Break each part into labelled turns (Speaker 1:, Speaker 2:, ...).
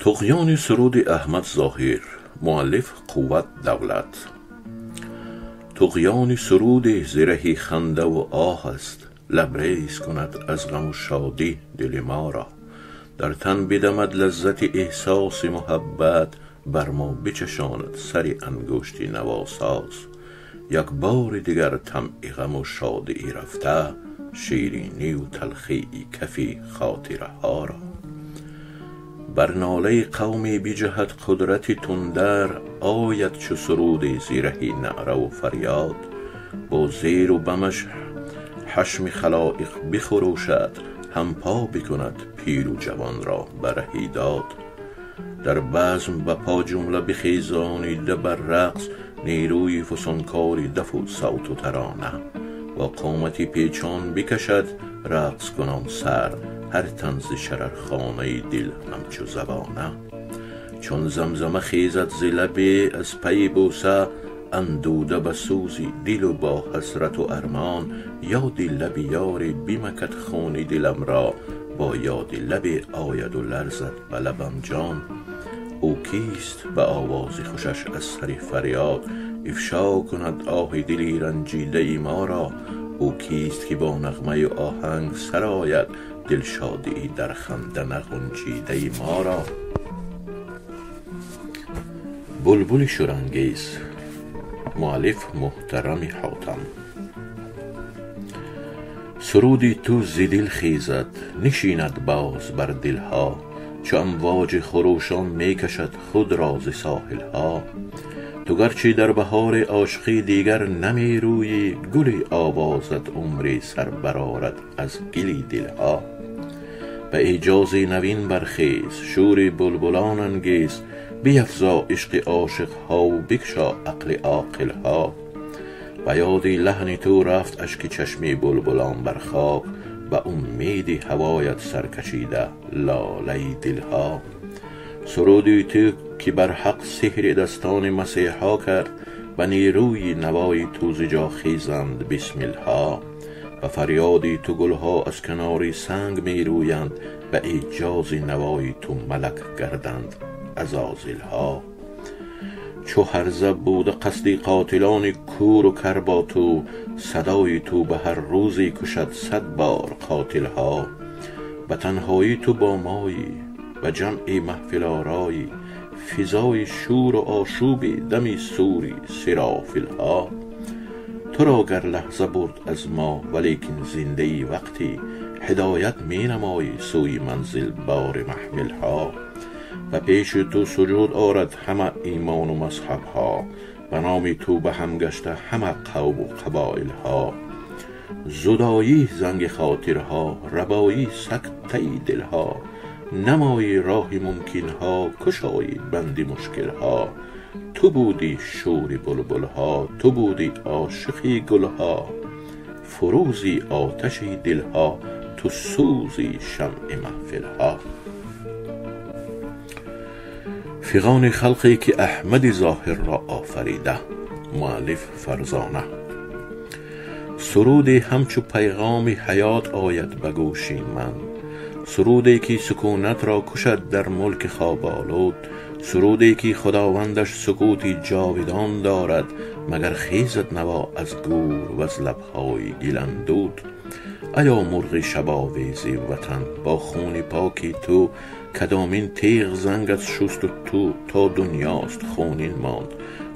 Speaker 1: طغیان سرود احمد ظاهر. مؤلف قوت دولت. طغیان سرود زرهی خنده و آه است، لبریز کند از غم و شادی دل ما را. در تن بدمد لذت احساس محبت، بر ما بچشاند سر انگشتی نواساز. یک بار دیگر طمع غم و شادی رفته، شیرینی و تلخی کفی خاطره ها را. بر ناله قومی بی جهت قدرت تندر، آید چو سرود زیرهی نعره و فریاد. با زیر و بمش حشم خلایق بخروشد، هم پا بکند پیر و جوان را برهی داد. در بزم به پا جمله بخیزانیده بر رقص، نیروی فسونکاری دف و صوت و ترانه. با قامتی پیچان بکشد رقص کنان سر، هر تن ز شررخانه دل همچو زبانه. چون زمزمه خیزد ز لب از پی بوسه، اندوده به سوزی دل و با حسرت و ارمان. یاد لب یاری بمکد خون دلم را، با یاد لب آید و لرزد به لبم جان. او کیست به آواز خوشش از سر فریاد، افشا کند آه دلی رنجیده ما را. او کیست که با نغمه آهنگ سرآید، دل شادی در خنده نغنجیده ما را. بلبل شورانگیز. مؤلف محترم حاتم. سرودی تو ز دل خیزد، نشیند باز بر دلها. چو امواج خروشان می کشد خود را ز ساحل ها. تو گرچه در بهار عاشقی دیگر نمی رویی، گل آوازت عمری سر برآرد از گلی دلها. به اعجاز نوین برخیز، شور بلبلان انگیز. بیفزا عشق عاشق ها و بگشا عقل عاقل ها. به یاد لحن تو رفت اشک چشمی بلبلان بر خاک، به امید هوایت سرکشیده لاله دلها. سرودی تو که بر حق سحر دستان مسیحا کرد، به نیروی نوای تو ز جا خیزند بسمل ها. به فریادی تو گلها از کناری سنگ می رویند، به اعجاز نوای تو ملک گردند عزازل ها. چو هرزه بوده قصد قاتلان کور و کر با تو، صدای تو به هر روزی کشد 100 بار قاتل ها. به تنهایی تو با مایی، به جمع محفل آرایی. فضای شور و آشوبی دمی سوری سرافل ها. تو را گر لحظه برد از ما ولیکن زنده ای وقتی، هدایت می نمایی سوی منزل بار محمل ها. و پیش تو سجود آرد همه ایمان و مذهب ها، به نام تو به هم گشته همه قوم و قبایل ها. زدایی زنگ خاطرها، ربایی سکته دل ها. نمایی راه ممکن ها، کشایی بند مشکل ها. تو بودی شور بلبل ها، تو بودی عاشقی گل ها. فروزی آتشی دل ها، تو سوزی شمع محفل ها. فغان خلقی که احمد ظاهر را آفریده. مؤلف فرزانه. سرودی همچو پیغام حیات آید به گوش من، سرودی که سکونت را کشد در ملک خواب آلود. سرودی که خداوندش سکوتی جاودان دارد، مگر خیزد نوا از گور و از لبهای گل اندود. ایا مرغ شباویز وطن با خون پاکی تو، کدامین تیغ زنگت شست و تو تا دنیاست خونین ماند.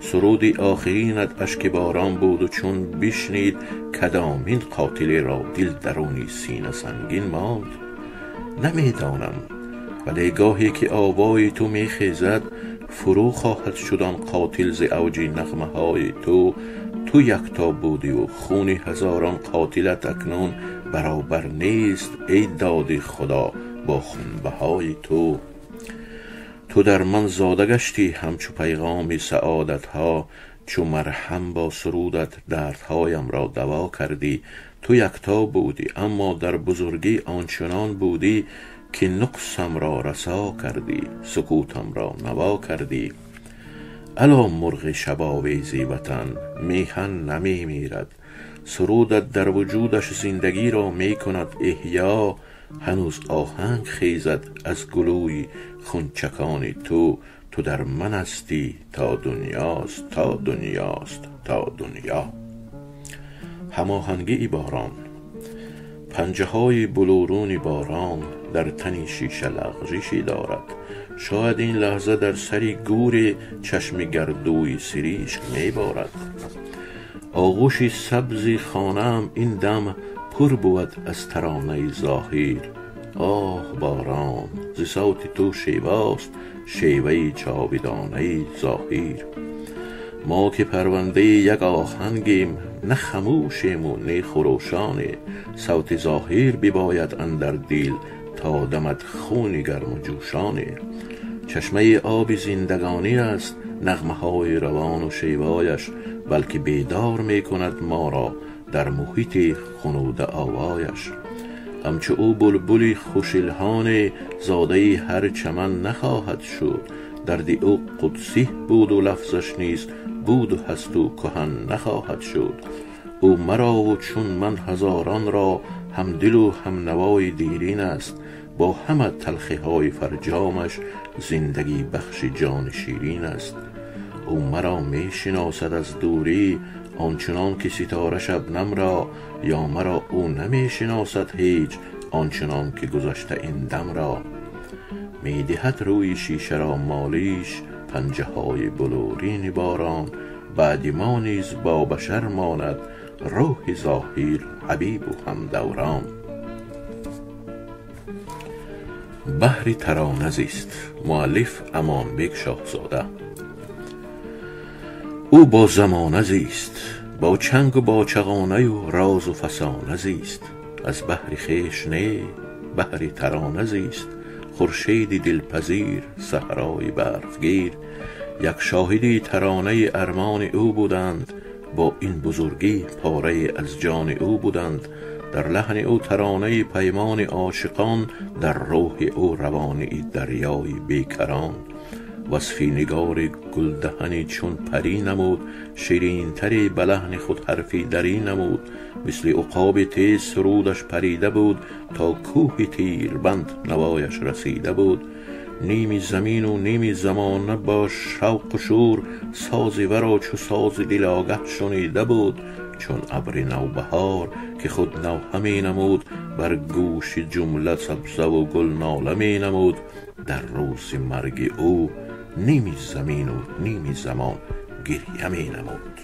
Speaker 1: سرودی آخرینت اشک باران بود و چون بشنید، کدامین قاتل را دل درونی سینه سنگین ماند. نمیدانم ولی گاهی که آوای تو می خیزد، فرو خواهد شدن قاتل ز اوج نغمه های تو. تو یکتا بودی و خون هزاران قاتلت اکنون برابر نیست ای داد خدا با خونبهای تو. تو در من زاده گشتی همچو پیغام سعادت ها، چو مرهم با سرودت دردهایم را دوا کردی. تو یکتا بودی اما در بزرگی آنچنان بودی، که نقصم را رسا کردی سکوتم را نوا کردی. الا مرغ شباویزی وطن میهن نمی میرد، سرودت در وجودش زندگی را می کند احیا. هنوز آهنگ خیزد از گلوی خونچکان تو در من هستی تا دنیاست تا دنیاست تا دنیا. هماهنگی باران، پنجه های بلورونی باران در تنی شیشه لغزشی دارد. شاید این لحظه در سری گور چشم گردوی سریشک می بارد. آغوشی سبزی خانم این دم پر بود از ترانه ظاهر. آه باران، ز صوت تو شیواست شیوه جاودانه ظاهر. ما که پرونده یک آهنگیم، نه خموشیم و نه خروشان. صوت ظاهر بباید اندر دل تا دمد خون گرم و جوشان. چشمه آب زندگانی است نغمه های روان و شیوایش، بلکه بیدار می کند ما را در محیط خنود آوایش. همچو او بلبلی خوش الحان زاده هر چمن نخواهد شد. درد او قدسی بود و لفظش نیز بود و هست و کهن نخواهد شد. او مرا و چون من هزاران را هم دل و هم نوای دیرین است. با همه تلخی های فرجامش زندگی بخش جان شیرین است. او مرا می شناسد از دوری آنچنان که ستاره شبنم را، یا مرا او نمی شناسد هیچ آنچنان که گذشته این دم را. می دهد روی شیشه را مالیش پنجه های بلورین باران. بعد ما نیز با بشر ماند روح ظاهر حبیب و هم دوران. بحر ترانه زیست، مؤلف امانبک شاهزاده. او با زمانه زیست، با چنگ و با چغانه و راز و فسانه زیست. از بحر خویش نه بحر ترانه زیست. خورشید دلپذیر صحرای برفگیر. یک شاهدی ترانه ارمان او بودند، با این بزرگی پاره از جان او بودند. در لحن او ترانه پیمان عاشقان، در روح او روانه دریای بیکران. وصفی نگار گلدهنی چون پری نمود، شیرین تری به لحن خود حرفی دری نمود. مثل عقاب تیز سرودش پریده بود، تا کوه تیربند نوایش رسیده بود. نیمی زمین و نیمی زمانه با شوق و شور، ساز ورا چو ساز دل آگه شنیده بود. چون ابر نوبهار که خود نو همی نمود، بر گوش جمله سبزه و گل ناله می نمود. در روز مرگ او نیمی زمین و نیمی زمان گریه می نمود.